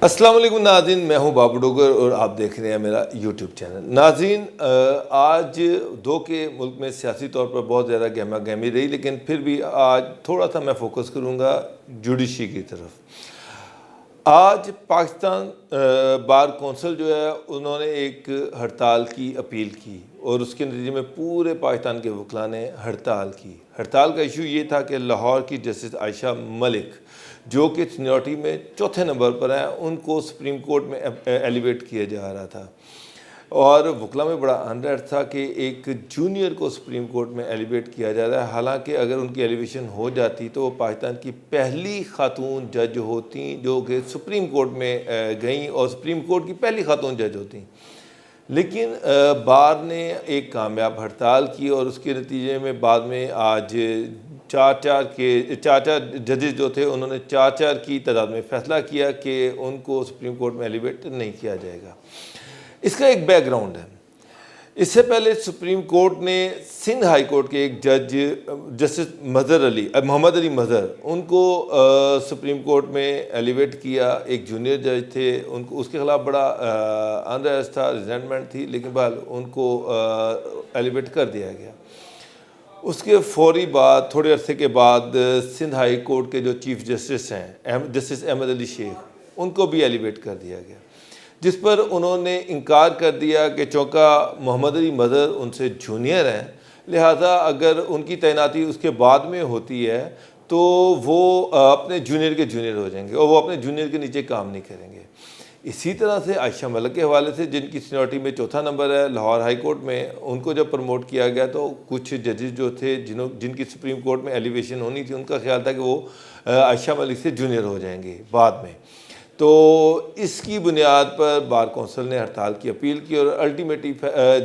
السلام علیکم ناظرین، میں ہوں بابو ڈوگر اور آپ دیکھ رہے ہیں میرا یوٹیوب چینل۔ ناظرین، آج دو کے ملک میں سیاسی طور پر بہت زیادہ گہما گہمی رہی، لیکن پھر بھی آج تھوڑا سا میں فوکس کروں گا جوڈیشری کی طرف۔ آج پاکستان بار کونسل جو ہے انہوں نے ایک ہڑتال کی اپیل کی اور اس کے نتیجے میں پورے پاکستان کے وکلاء نے ہڑتال کی۔ ہڑتال کا ایشو یہ تھا کہ لاہور کی جسٹس عائشہ ملک جو کہ سینیورٹی میں چوتھے نمبر پر ہیں، ان کو سپریم کورٹ میں ایلیویٹ کیا جا رہا تھا، اور وکلاء میں بڑا انریسٹ تھا کہ ایک جونیئر کو سپریم کورٹ میں ایلیویٹ کیا جا رہا ہے۔ حالانکہ اگر ان کی ایلیویشن ہو جاتی تو وہ پاکستان کی پہلی خاتون جج ہوتی جو کہ سپریم کورٹ میں گئیں اور سپریم کورٹ کی پہلی خاتون جج ہوتی۔ لیکن بار نے ایک کامیاب ہڑتال کی اور اس کے نتیجے میں بعد میں آج چار ججز جو تھے انہوں نے چار کی تعداد میں فیصلہ کیا کہ ان کو سپریم کورٹ میں ایلیویٹ نہیں کیا جائے گا۔ اس کا ایک بیک گراؤنڈ ہے۔ اس سے پہلے سپریم کورٹ نے سندھ ہائی کورٹ کے ایک جج جسٹس محمد علی مظہر ان کو سپریم کورٹ میں ایلیویٹ کیا۔ ایک جونیئر جج تھے، ان کو اس کے خلاف بڑا انریسٹ تھا، ریزنٹمنٹ تھی، لیکن بہرحال ان کو ایلیویٹ کر دیا گیا۔ اس کے فوری بعد تھوڑے عرصے کے بعد سندھ ہائی کورٹ کے جو چیف جسٹس ہیں جسٹس احمد علی شیخ، ان کو بھی ایلیویٹ کر دیا گیا، جس پر انہوں نے انکار کر دیا کہ چونکہ محمد علی مظہر ان سے جونیئر ہیں، لہٰذا اگر ان کی تعیناتی اس کے بعد میں ہوتی ہے تو وہ اپنے جونیئر کے جونیئر ہو جائیں گے اور وہ اپنے جونیئر کے نیچے کام نہیں کریں گے۔ اسی طرح سے عائشہ ملک کے حوالے سے، جن کی سینیورٹی میں چوتھا نمبر ہے لاہور ہائی کورٹ میں، ان کو جب پروموٹ کیا گیا تو کچھ ججز جو تھے جن کی سپریم کورٹ میں ایلیویشن ہونی تھی، ان کا خیال تھا کہ وہ عائشہ ملک سے جونیئر ہو جائیں گے بعد میں۔ تو اس کی بنیاد پر بار کونسل نے ہڑتال کی اپیل کی اور الٹیمیٹلی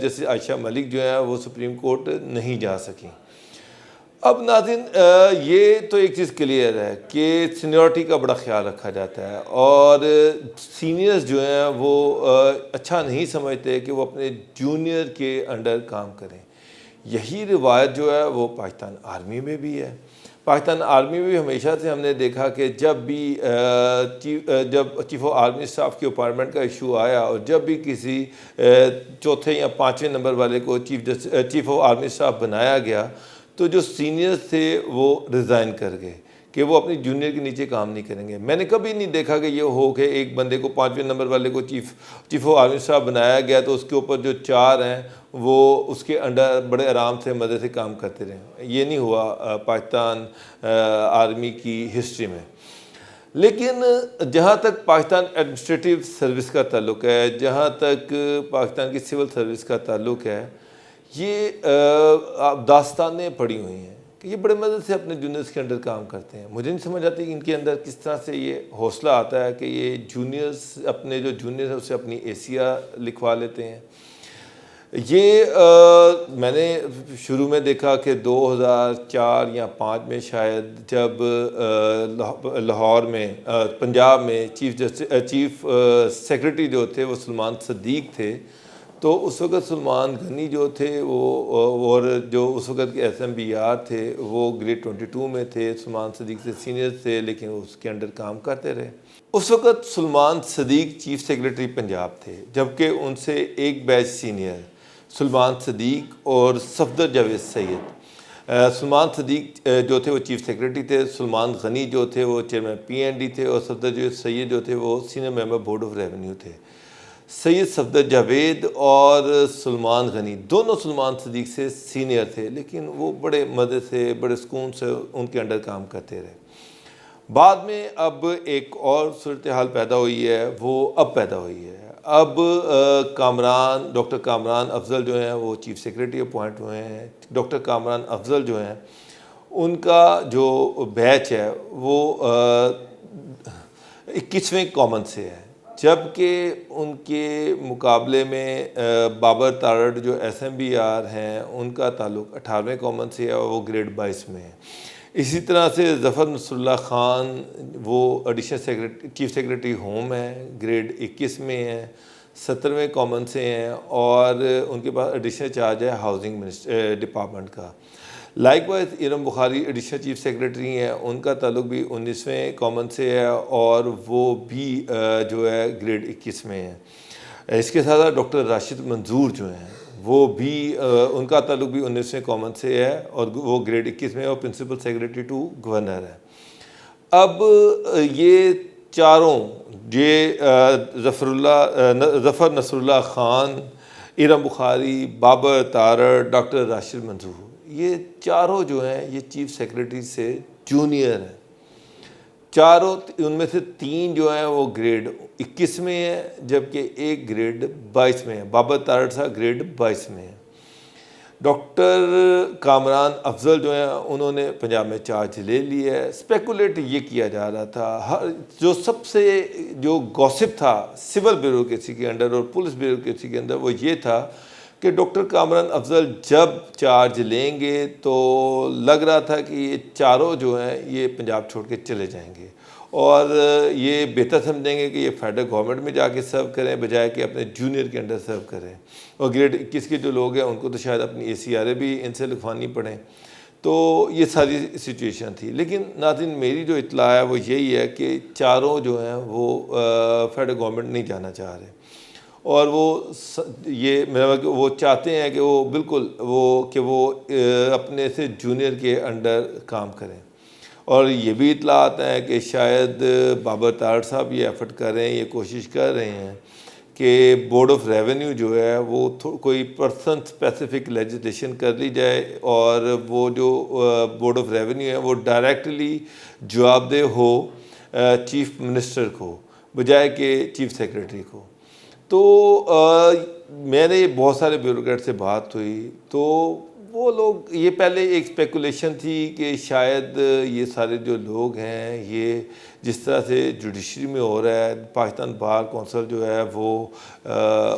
جیسے عائشہ ملک جو ہیں وہ سپریم کورٹ نہیں جا سکیں۔ اب ناظرین، یہ تو ایک چیز کلیئر ہے کہ سینیورٹی کا بڑا خیال رکھا جاتا ہے اور سینئرز جو ہیں وہ اچھا نہیں سمجھتے کہ وہ اپنے جونیئر کے انڈر کام کریں۔ یہی روایت جو ہے وہ پاکستان آرمی میں بھی ہے۔ پاکستان آرمی میں بھی ہمیشہ سے ہم نے دیکھا کہ جب بھی جب چیف آف آرمی اسٹاف کی اپائنٹمنٹ کا ایشو آیا اور جب بھی کسی چوتھے یا پانچویں نمبر والے کو چیف آف آرمی اسٹاف بنایا گیا تو جو سینئرز تھے وہ ریزائن کر گئے کہ وہ اپنی جونیئر کے نیچے کام نہیں کریں گے۔ میں نے کبھی نہیں دیکھا کہ یہ ہو کہ ایک بندے کو پانچویں نمبر والے کو چیف آف آرمی اسٹاف بنایا گیا تو اس کے اوپر جو چار ہیں وہ اس کے انڈر بڑے آرام سے مزے سے کام کرتے رہیں۔ یہ نہیں ہوا پاکستان آرمی کی ہسٹری میں۔ لیکن جہاں تک پاکستان ایڈمنسٹریٹو سروس کا تعلق ہے، جہاں تک پاکستان کی سول سروس کا تعلق ہے، یہ داستانیں پڑی ہوئی ہیں کہ یہ بڑے مزے سے اپنے جونیئرز کے انڈر کام کرتے ہیں۔ مجھے نہیں سمجھ آتی کہ ان کے اندر کس طرح سے یہ حوصلہ آتا ہے کہ یہ جونیئرز اپنے جو جونیئر ہیں اسے اپنی ایسیا لکھوا لیتے ہیں۔ یہ میں نے شروع میں دیکھا کہ 2004 یا 2005 میں شاید جب لاہور میں پنجاب میں چیف سیکرٹری جو تھے وہ سلمان صدیق تھے، تو اس وقت سلمان غنی جو تھے وہ اور جو اس وقت کے ایس ایم بی آر تھے وہ گریڈ 22 میں تھے، سلمان صدیق سے سینئر تھے لیکن اس کے انڈر کام کرتے رہے۔ اس وقت سلمان صدیق چیف سیکرٹری پنجاب تھے، جبکہ ان سے ایک بیچ سینئر سلمان صدیق اور صفدر جاوید سید۔ سلمان صدیق جو تھے وہ چیف سیکرٹری تھے، سلمان غنی جو تھے وہ چیئرمین پی این ڈی تھے، اور صفدر جاوید سید جو تھے وہ senior member board of revenue تھے۔ سید صفدر جاوید اور سلمان غنی دونوں سلمان صدیق سے سینئر تھے، لیکن وہ بڑے مزے سے بڑے سکون سے ان کے انڈر کام کرتے رہے۔ بعد میں اب ایک اور صورتحال پیدا ہوئی ہے، وہ اب پیدا ہوئی ہے۔ اب ڈاکٹر کامران افضل جو ہیں وہ چیف سیکرٹری اپوائنٹ ہوئے ہیں۔ ڈاکٹر کامران افضل جو ہیں ان کا جو بیچ ہے وہ 21ویں کامن سے ہے، جبکہ ان کے مقابلے میں بابر تارڑ جو ایس ایم بی آر ہیں ان کا تعلق 18ویں کامن سے ہے اور وہ گریڈ 22 میں ہے۔ اسی طرح سے ظفر نصر اللہ خان وہ ایڈیشنل چیف سیکرٹری ہوم ہیں، گریڈ 21 میں ہیں، 17ویں کامن سے ہیں، اور ان کے پاس ایڈیشنل چارج ہے ہاؤسنگ ڈپارٹمنٹ کا۔ لائک وائز ارم بخاری ایڈیشنل چیف سیکریٹری ہیں، ان کا تعلق بھی 19ویں کامن سے ہے اور وہ بھی جو ہے گریڈ 21 میں ہے۔ اس کے ساتھ ڈاکٹر راشد منظور جو ہیں وہ بھی ان کا تعلق بھی 19ویں کامن سے ہے اور وہ گریڈ 21 میں اور پرنسپل سیکریٹری ٹو گورنر ہے۔ اب یہ چاروں، یہ ظفر نصر اللہ خان، ارم بخاری، بابر تارڑ، ڈاکٹر راشد منظور، یہ چاروں جو ہیں یہ چیف سیکریٹری سے جونیئر ہیں۔ چاروں، ان میں سے 3 جو ہیں وہ گریڈ 21 میں ہیں جبکہ ایک گریڈ 22 میں ہے۔ بابر تارڑ صاحب گریڈ 22 میں ہے۔ ڈاکٹر کامران افضل جو ہیں انہوں نے پنجاب میں چارج لے لیا ہے۔ اسپیکولیٹ یہ کیا جا رہا تھا، جو سب سے جو گوسپ تھا سول بیوروکریسی کے اندر اور پولیس بیوروکریسی کے اندر وہ یہ تھا کہ ڈاکٹر کامران افضل جب چارج لیں گے تو لگ رہا تھا کہ یہ چاروں جو ہیں یہ پنجاب چھوڑ کے چلے جائیں گے اور یہ بہتر سمجھیں گے کہ یہ فیڈرل گورنمنٹ میں جا کے سرو کریں بجائے کہ اپنے جونیئر کے انڈر سرو کریں، اور گریڈ 21 کے جو لوگ ہیں ان کو تو شاید اپنی ACRA بھی ان سے لکھوانی پڑیں۔ تو یہ ساری سچویشن تھی، لیکن ناظرین میری جو اطلاع ہے وہ یہی ہے کہ چاروں جو ہیں وہ فیڈرل گورنمنٹ نہیں جانا چاہ رہے اور وہ چاہتے ہیں کہ وہ بالکل وہ اپنے سے جونیئر کے انڈر کام کریں، اور یہ بھی اطلاعات ہیں کہ شاید بابر تارڑ صاحب یہ ایفرٹ کر رہے ہیں، یہ کوشش کر رہے ہیں کہ بورڈ آف ریونیو جو ہے وہ کوئی پرسن اسپیسیفک لیجسلیشن کر لی جائے اور وہ جو بورڈ آف ریونیو ہے وہ ڈائریکٹلی جواب دہ ہو چیف منسٹر کو بجائے کہ چیف سیکریٹری کو۔ تو میں نے بہت سارے بیوروکریٹ سے بات ہوئی تو وہ لوگ، یہ پہلے ایک اسپیکولیشن تھی کہ شاید یہ سارے جو لوگ ہیں یہ جس طرح سے جوڈیشری میں ہو رہا ہے، پاکستان بار کونسل جو ہے وہ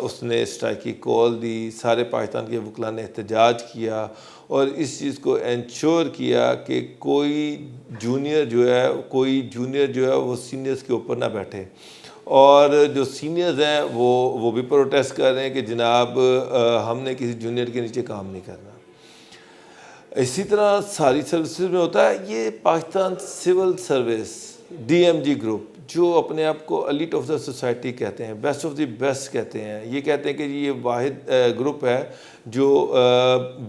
اس نے اسٹرائک کی کال دی، سارے پاکستان کے وکلاء نے احتجاج کیا اور اس چیز کو انشور کیا کہ کوئی جونیئر جو ہے وہ سینئرز کے اوپر نہ بیٹھے، اور جو سینئرز ہیں وہ بھی پروٹیسٹ کر رہے ہیں کہ جناب ہم نے کسی جونیئر کے نیچے کام نہیں کرنا۔ اسی طرح ساری سروسز میں ہوتا ہے، یہ Pakistan civil service DMG group جو اپنے آپ کو ایلیٹ آف دا سوسائٹی کہتے ہیں، بیسٹ آف دی بیسٹ کہتے ہیں، یہ کہتے ہیں کہ یہ واحد گروپ ہے جو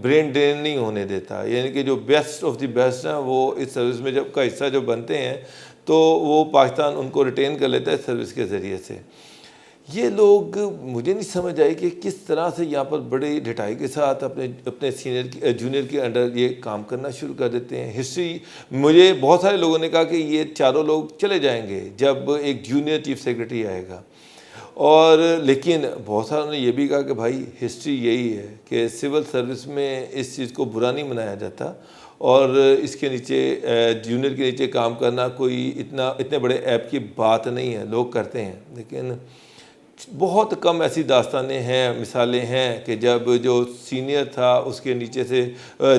برین ڈرین نہیں ہونے دیتا، یعنی کہ جو بیسٹ آف دی بیسٹ ہیں وہ اس سروس میں جب کا حصہ جو بنتے ہیں تو وہ پاکستان ان کو ریٹین کر لیتا ہے سروس کے ذریعے سے۔ یہ لوگ، مجھے نہیں سمجھ آئی کہ کس طرح سے یہاں پر بڑے ڈھٹائی کے ساتھ اپنے جونیئر کے انڈر یہ کام کرنا شروع کر دیتے ہیں۔ ہسٹری، مجھے بہت سارے لوگوں نے کہا کہ یہ چاروں لوگ چلے جائیں گے جب ایک جونیئر چیف سیکریٹری آئے گا، اور لیکن بہت ساروں نے یہ بھی کہا کہ بھائی ہسٹری یہی ہے کہ سول سروس میں اس چیز کو برا نہیں منایا جاتا اور اس کے نیچے جونیئر کے نیچے کام کرنا کوئی اتنے بڑے ایپ کی بات نہیں ہے، لوگ کرتے ہیں، لیکن بہت کم ایسی داستانیں ہیں، مثالیں ہیں کہ جب جو سینئر تھا اس کے نیچے سے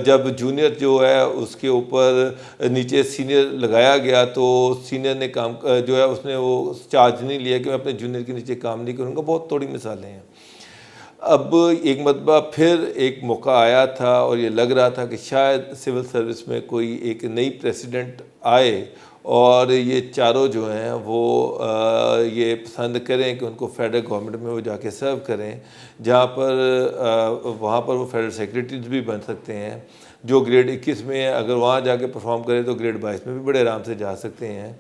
جب جونیئر جو ہے اس کے اوپر نیچے سینئر لگایا گیا تو سینئر نے کام جو ہے اس نے وہ چارج نہیں لیا کہ میں اپنے جونیئر کے نیچے کام نہیں کروں گا۔ بہت تھوڑی مثالیں ہیں۔ اب ایک مرتبہ پھر ایک موقع آیا تھا اور یہ لگ رہا تھا کہ شاید سول سروس میں کوئی ایک نئی پریسیڈنٹ آئے اور یہ چاروں جو ہیں وہ یہ پسند کریں کہ ان کو فیڈرل گورنمنٹ میں وہ جا کے سرو کریں، جہاں پر وہاں پر وہ فیڈرل سیکریٹریز بھی بن سکتے ہیں جو گریڈ 21 میں ہیں، اگر وہاں جا کے پرفارم کرے تو گریڈ 22 میں بھی بڑے آرام سے جا سکتے ہیں،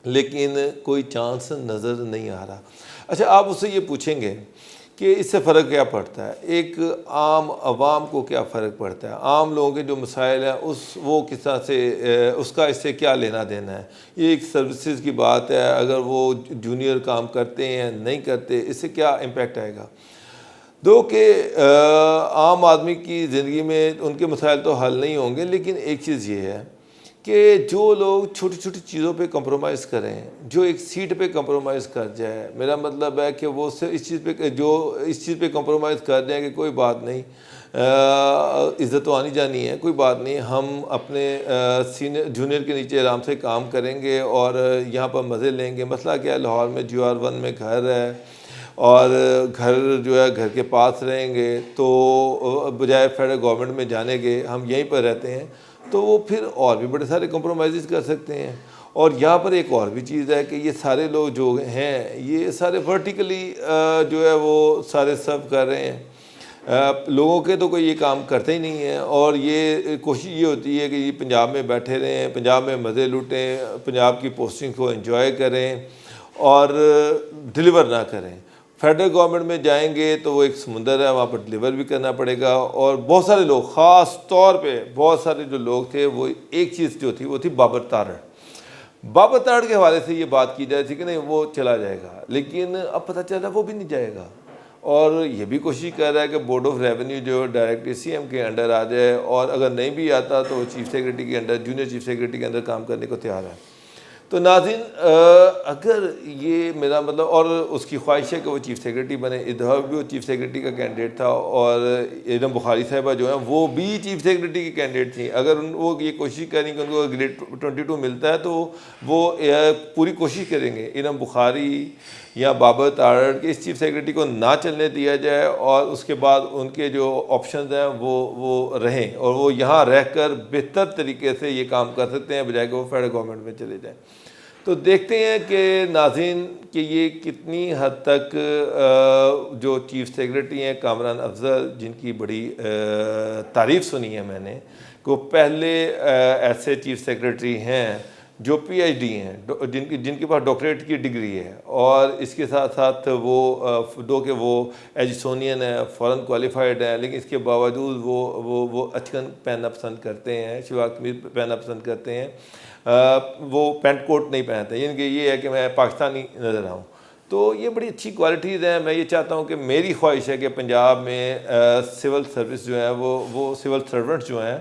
لیکن کوئی چانس نظر نہیں آ رہا۔ اچھا، آپ اس سے یہ پوچھیں گے کہ اس سے فرق کیا پڑتا ہے، ایک عام عوام کو کیا فرق پڑتا ہے، عام لوگوں کے جو مسائل ہیں وہ کس طرح سے اس کا اس سے کیا لینا دینا ہے، یہ ایک سروسز کی بات ہے، اگر وہ جونیئر کام کرتے ہیں نہیں کرتے اس سے کیا امپیکٹ آئے گا۔ دو کہ عام آدمی کی زندگی میں ان کے مسائل تو حل نہیں ہوں گے، لیکن ایک چیز یہ ہے کہ جو لوگ چھوٹی چھوٹی چیزوں پہ کمپرومائز کریں، جو ایک سیٹ پہ کمپرومائز کر جائے، میرا مطلب ہے کہ وہ اس چیز پہ کمپرومائز کر جائیں کہ کوئی بات نہیں، عزت تو آنی جانی ہے، کوئی بات نہیں، ہم اپنے جونیئر کے نیچے آرام سے کام کریں گے اور یہاں پر مزے لیں گے۔ مسئلہ کیا ہے، لاہور میں GR1 میں گھر ہے اور گھر جو ہے گھر کے پاس رہیں گے تو بجائے فیڈرل گورنمنٹ میں جانے کے ہم یہیں پر رہتے ہیں، تو وہ پھر اور بھی بڑے سارے کمپرومائزز کر سکتے ہیں۔ اور یہاں پر ایک اور بھی چیز ہے کہ یہ سارے لوگ جو ہیں یہ سارے ورٹیکلی جو ہے وہ سارے سرو کر رہے ہیں، لوگوں کے تو کوئی یہ کام کرتے ہی نہیں ہے، اور یہ کوشش یہ ہوتی ہے کہ یہ پنجاب میں بیٹھے رہیں، پنجاب میں مزے لوٹیں، پنجاب کی پوسٹنگ کو انجوائے کریں اور ڈلیور نہ کریں۔ فیڈرل گورنمنٹ میں جائیں گے تو وہ ایک سمندر ہے، وہاں پر ڈلیور بھی کرنا پڑے گا، اور بہت سارے لوگ، خاص طور پہ بہت سارے جو لوگ تھے، وہ ایک چیز جو تھی وہ تھی بابر تارڑ۔ بابر تارڑ کے حوالے سے یہ بات کی جائے تھی کہ نہیں وہ چلا جائے گا، لیکن اب پتہ چلا وہ بھی نہیں جائے گا، اور یہ بھی کوشش کر رہا ہے کہ بورڈ آف ریونیو جو ڈائریکٹ سی ایم کے انڈر آ جائے، اور اگر نہیں بھی آتا تو وہ چیف سیکریٹری کے انڈر، جونیئر چیف سیکریٹری کے اندر کام کرنے کو تیار ہے۔ تو ناظرین، اگر یہ میرا مطلب، اور اس کی خواہش ہے کہ وہ چیف سیکریٹری بنے، ادھر بھی وہ چیف سیکریٹری کا کینڈیڈیٹ تھا، اور ایرم بخاری صاحبہ جو ہیں وہ بھی چیف سیکریٹری کی کینڈیڈیٹ تھیں۔ اگر وہ یہ کوشش کریں کہ ان کو گریڈ 22 ملتا ہے تو وہ پوری کوشش کریں گے ایرم بخاری یا بابر تارڑ کے اس چیف سیکریٹری کو نہ چلنے دیا جائے، اور اس کے بعد ان کے جو آپشنز ہیں وہ رہیں، اور وہ یہاں رہ کر بہتر طریقے سے یہ کام کر سکتے ہیں بجائے کہ وہ فیڈرل گورنمنٹ میں چلے جائیں۔ تو دیکھتے ہیں کہ ناظرین کہ یہ کتنی حد تک جو چیف سیکریٹری ہیں کامران افضل، جن کی بڑی تعریف سنی ہے میں نے کہ وہ پہلے ایسے چیف سیکریٹری ہیں جو پی ایچ ڈی ہیں، جن کے پاس ڈاکٹریٹ کی ڈگری ہے، اور اس کے ساتھ ساتھ وہ کہ وہ ایجسونین ہے، فورن کوالیفائڈ ہے، لیکن اس کے باوجود وہ اچکن پہننا پسند کرتے ہیں، شلوار قمیض پہننا پسند کرتے ہیں، وہ پینٹ کوٹ نہیں پہنتے، یعنی کہ یہ ہے کہ میں پاکستانی نظر آؤں۔ تو یہ بڑی اچھی کوالٹیز ہیں۔ میں یہ چاہتا ہوں کہ میری خواہش ہے کہ پنجاب میں سول سروس جو ہے وہ سول سرونٹس جو ہیں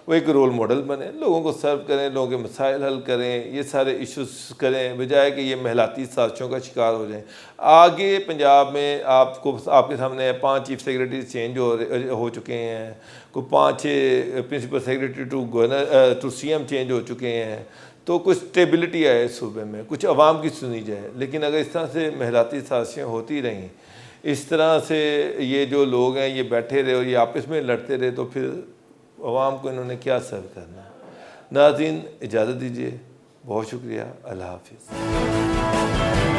وہ ایک رول ماڈل بنے، لوگوں کو سرو کریں، لوگوں کے مسائل حل کریں، یہ سارے ایشوز کریں، بجائے کہ یہ محلاتی سازشوں کا شکار ہو جائیں۔ آگے پنجاب میں آپ کے سامنے 5 چیف سیکریٹریز چینج ہو چکے ہیں، کوئی 5 principal secretary to C M change ہو چکے ہیں، تو کچھ اسٹیبلٹی آئے اس صوبے میں، کچھ عوام کی سنی جائے۔ لیکن اگر اس طرح سے محلاتی سازشیں ہوتی رہیں، اس طرح سے یہ جو لوگ ہیں یہ بیٹھے رہے اور یہ آپس میں لڑتے رہے، تو پھر عوام کو انہوں نے کیا سرو کرنا۔ ناظرین، اجازت دیجیے، بہت شکریہ، اللہ حافظ۔